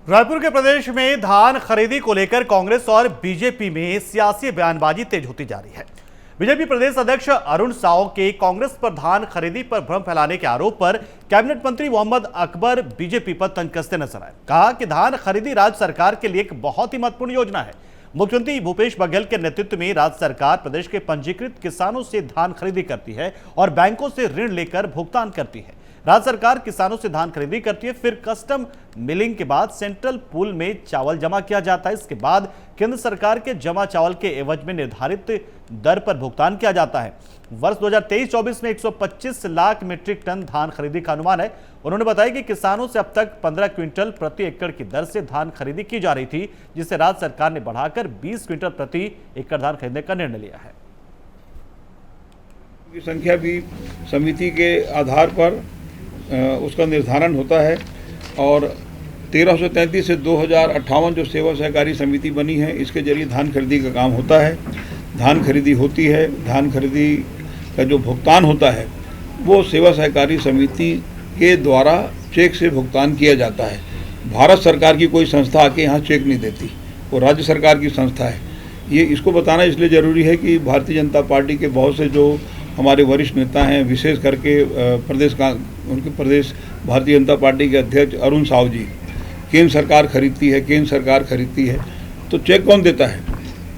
रायपुर के प्रदेश में धान खरीदी को लेकर कांग्रेस और बीजेपी में सियासी बयानबाजी तेज होती जा रही है। बीजेपी प्रदेश अध्यक्ष अरुण साव के कांग्रेस पर धान खरीदी पर भ्रम फैलाने के आरोप पर कैबिनेट मंत्री मोहम्मद अकबर बीजेपी पर तंज कसते नजर आए। कहा कि धान खरीदी राज्य सरकार के लिए एक बहुत ही महत्वपूर्ण योजना है। मुख्यमंत्री भूपेश बघेल के नेतृत्व में राज्य सरकार प्रदेश के पंजीकृत किसानों से धान खरीदी करती है और बैंकों से ऋण लेकर भुगतान करती है। राज्य सरकार किसानों से धान खरीदी करती है, फिर कस्टम मिलिंग के बाद सेंट्रल पूल में चावल जमा किया जाता है। इसके बाद केंद्र सरकार के जमा चावल के एवज में निर्धारित दर पर भुगतान किया जाता है। वर्ष 2023-24 में 125 लाख मीट्रिक टन धान खरीदी का अनुमान है। उन्होंने बताया कि किसानों से अब तक 15 क्विंटल प्रति एकड़ की दर से धान खरीदी की जा रही थी, जिसे राज्य सरकार ने बढ़ाकर 20 क्विंटल प्रति एकड़ धान खरीदने का निर्णय लिया है। की संख्या भी समिति के आधार पर उसका निर्धारण होता है और 1333 से 2058 जो सेवा सहकारी समिति बनी है, इसके जरिए धान खरीदी का काम होता है। धान खरीदी होती है, धान खरीदी का जो भुगतान होता है वो सेवा सहकारी समिति के द्वारा चेक से भुगतान किया जाता है। भारत सरकार की कोई संस्था आके यहाँ चेक नहीं देती, वो राज्य सरकार की संस्था है। ये इसको बताना इसलिए ज़रूरी है कि भारतीय जनता पार्टी के बहुत से जो हमारे वरिष्ठ नेता हैं, विशेष करके उनके प्रदेश भारतीय जनता पार्टी के अध्यक्ष अरुण साव जी, केंद्र सरकार खरीदती है, तो चेक कौन देता है?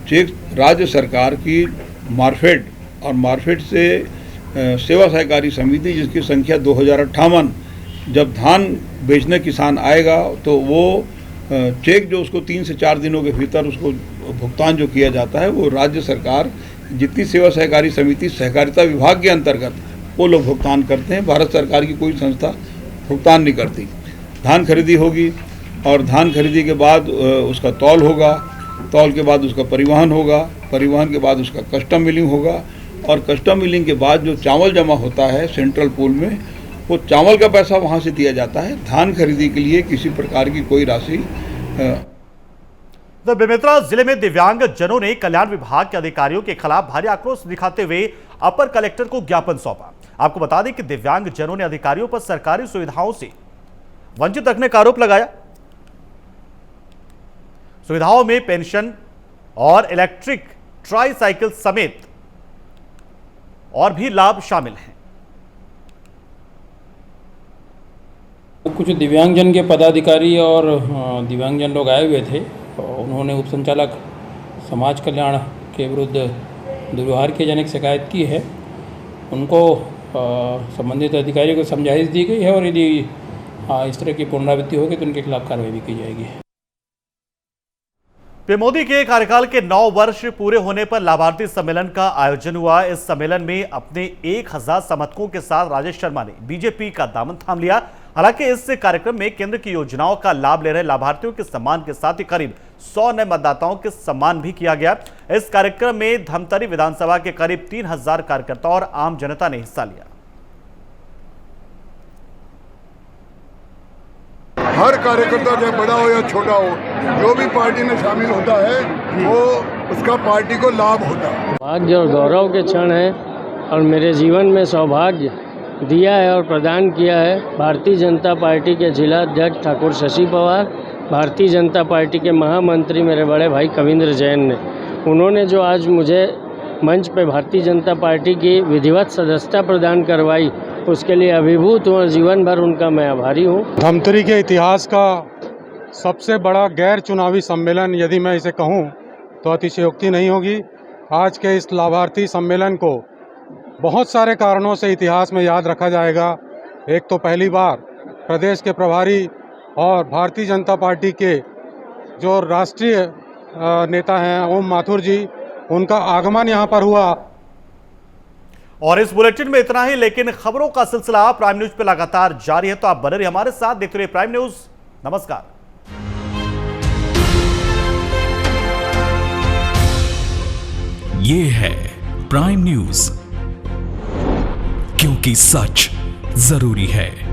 चेक राज्य सरकार की मार्फेड और मार्फेड से सेवा सहकारी समिति, जिसकी संख्या 2058, जब धान बेचने किसान आएगा तो वो चेक जो उसको 3 से 4 दिनों के भीतर उसको भुगतान जो किया जाता है, वो राज्य सरकार जितनी सेवा सहकारी समिति सहकारिता विभाग के अंतर्गत वो लोग भुगतान करते हैं। भारत सरकार की कोई संस्था भुगतान नहीं करती। धान खरीदी होगी और धान खरीदी के बाद उसका तौल होगा, तौल के बाद उसका परिवहन होगा, परिवहन के बाद उसका कस्टम मिलिंग होगा और कस्टम मिलिंग के बाद जो चावल जमा होता है सेंट्रल पूल में, वो चावल का पैसा वहाँ से दिया जाता है। धान खरीदी के लिए किसी प्रकार की कोई राशि बेमेतरा जिले में दिव्यांग जनों ने कल्याण विभाग के अधिकारियों के खिलाफ भारी आक्रोश दिखाते हुए अपर कलेक्टर को ज्ञापन सौंपा। आपको बता दें कि दिव्यांग जनों ने अधिकारियों पर सरकारी सुविधाओं से वंचित रखने का आरोप लगाया। सुविधाओं में पेंशन और इलेक्ट्रिक ट्राईसाइकिल समेत और भी लाभ शामिल हैं। कुछ दिव्यांगजन के पदाधिकारी और दिव्यांगजन लोग आए हुए थे। उन्होंने उप संचालक समाज कल्याण के विरुद्ध दुर्व्यवहार की जनक शिकायत की है। उनको संबंधित अधिकारियों को समझाइश दी गई है और यदि इस तरह की पुनरावृत्ति होगी तो उनके खिलाफ कार्रवाई भी की जाएगी। पीएम मोदी के कार्यकाल के 9 वर्ष पूरे होने पर लाभार्थी सम्मेलन का आयोजन हुआ। इस सम्मेलन में अपने 1000 समर्थकों के साथ राजेश शर्मा ने बीजेपी का दामन थाम लिया। हालांकि इस कार्यक्रम में केंद्र की योजनाओं का लाभ ले रहे लाभार्थियों के सम्मान के साथ ही करीब 100 नए मतदाताओं के सम्मान भी किया गया। इस कार्यक्रम में धमतरी विधानसभा के करीब 3000 कार्यकर्ताओं और आम जनता ने हिस्सा लिया। हर कार्यकर्ता चाहे बड़ा हो या छोटा हो, जो भी पार्टी में शामिल होता है वो उसका पार्टी को लाभ होता है। भाग्य और गौरव के क्षण है और मेरे जीवन में सौभाग्य दिया है और प्रदान किया है भारतीय जनता पार्टी के जिला अध्यक्ष ठाकुर शशि पवार, भारतीय जनता पार्टी के महामंत्री मेरे बड़े भाई कविंद्र जैन ने। उन्होंने जो आज मुझे मंच पे भारतीय जनता पार्टी की विधिवत सदस्यता प्रदान करवाई, उसके लिए अभिभूत हूँ और जीवन भर उनका मैं आभारी हूँ। धमतरी के इतिहास का सबसे बड़ा गैर चुनावी सम्मेलन यदि मैं इसे कहूँ तो अतिशयोक्ति नहीं होगी। आज के इस लाभार्थी सम्मेलन को बहुत सारे कारणों से इतिहास में याद रखा जाएगा। एक तो पहली बार प्रदेश के प्रभारी और भारतीय जनता पार्टी के जो राष्ट्रीय नेता हैं ओम माथुर जी, उनका आगमन यहाँ पर हुआ। और इस बुलेटिन में इतना ही, लेकिन खबरों का सिलसिला प्राइम न्यूज पे लगातार जारी है, तो आप बने रहिए हमारे साथ, देखते रहिए प्राइम न्यूज। नमस्कार। ये है प्राइम न्यूज, क्योंकि सच जरूरी है।